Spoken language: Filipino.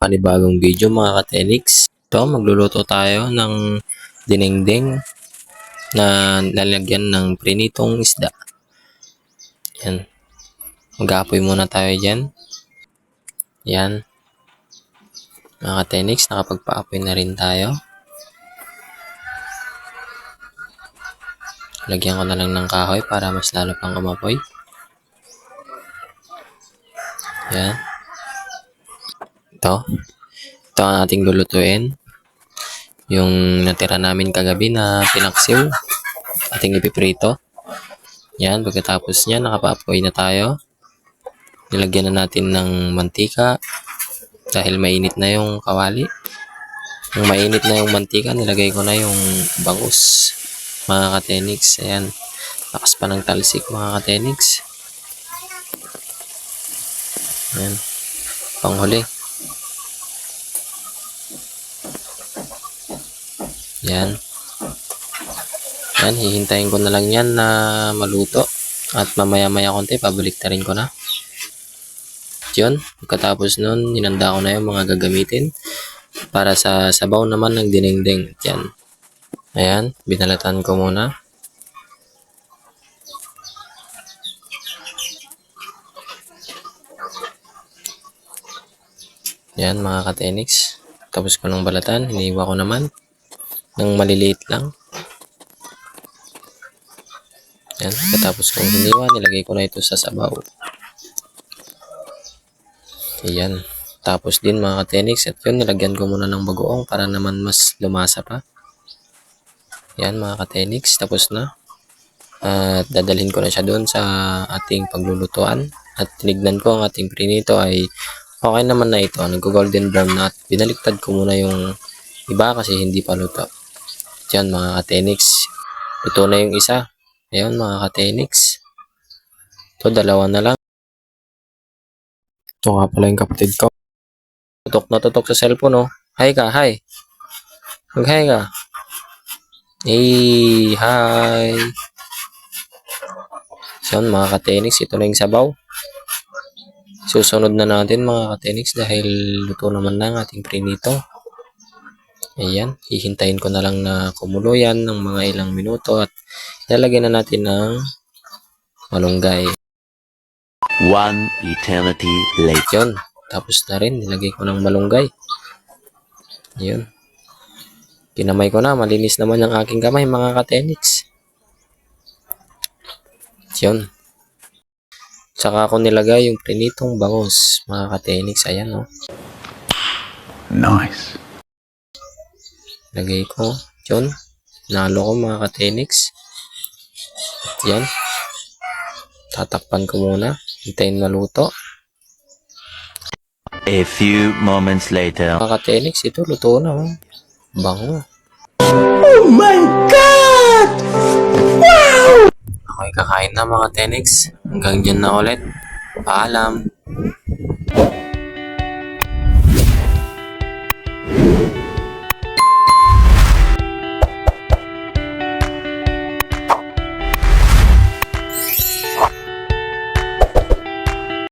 Panibagong video mga ka-Tenix. Ito, magluluto tayo ng dinengdeng na lalagyan ng prinitong isda. Yan. Mag-aapoy muna tayo dyan. Yan. Mga ka-Tenix, nakapagpa-apoy na rin tayo. Lagyan ko na lang ng kahoy para mas lalo pang umapoy. Yan. Ito ang ating lulutuin. Yung natira namin kagabi na pinaksiw, ating ipiprito. Yan, pagkatapos niya, nakapaapoy na tayo. Nilagyan na natin ng mantika dahil mainit na yung kawali. Nung mainit na yung mantika, nilagay ko na yung bangus, mga ka-Tenix. Ayan, lakas pa ng talsik, mga ka-Tenix. Ayan, panghuli. Yan. Yan, hihintayin ko na lang yan na maluto. At mamaya-maya konti, pabaliktarin ko na. Yun, pagkatapos nun, hinanda ko na yung mga gagamitin para sa sabaw naman ng dinengdeng. Yan. Ayan, binalatan ko muna. Yan, mga ka-Tenix. Tapos ko ng balatan, hiniwa ko naman ng maliliit lang. Yan, pagkatapos kong hiniwa, nilagay ko na ito sa sabaw. Ayan. Tapos din mga ka-Tenix, at yun, nilagyan ko muna ng bagoong para naman mas lumasa pa. Yan mga ka-Tenix, tapos na. At dadalhin ko na siya doon sa ating paglulutuan. At tinignan ko ang ating prinito ay okay naman na ito. Nag-golden brown na. At binaliktad ko muna yung iba kasi hindi pa luto. Yan mga ka-Tenix. Luto na yung isa. Ayan mga ka-Tenix. Ito, dalawa na lang. Ito nga pala yung kapatid ko. Tutok na tutok sa cellphone, oh. Hi ka, hi. Mag-hi ka. Hey, hi. So, mga ka-Tenix, ito na yung sabaw. Susunod na natin mga ka-Tenix dahil luto naman na ang ating prinito. Ayan, hihintayin ko na lang na kumulo yan ng mga ilang minuto at ilalagay na natin ng malunggay. 1 eternity later. Yun, tapos na rin, nilagay ko ng malunggay. Yun. Kinamay ko na, malinis naman ang aking kamay mga ka-Tenix. Yun. Saka ako nilagay yung prinitong bangus, mga ka-Tenix. Ayan, no. Nice. Lagay ko. Yun. Nalo ko mga ka-Tenix. At yan. Tatakpan ko muna. Hintayin maluto. A few moments later. Mga ka-Tenix, ito luto na. Oh. Bango. Oh my God! Wow! Okay, kakain na mga Tenix. Hanggang dyan na ulit. Paalam.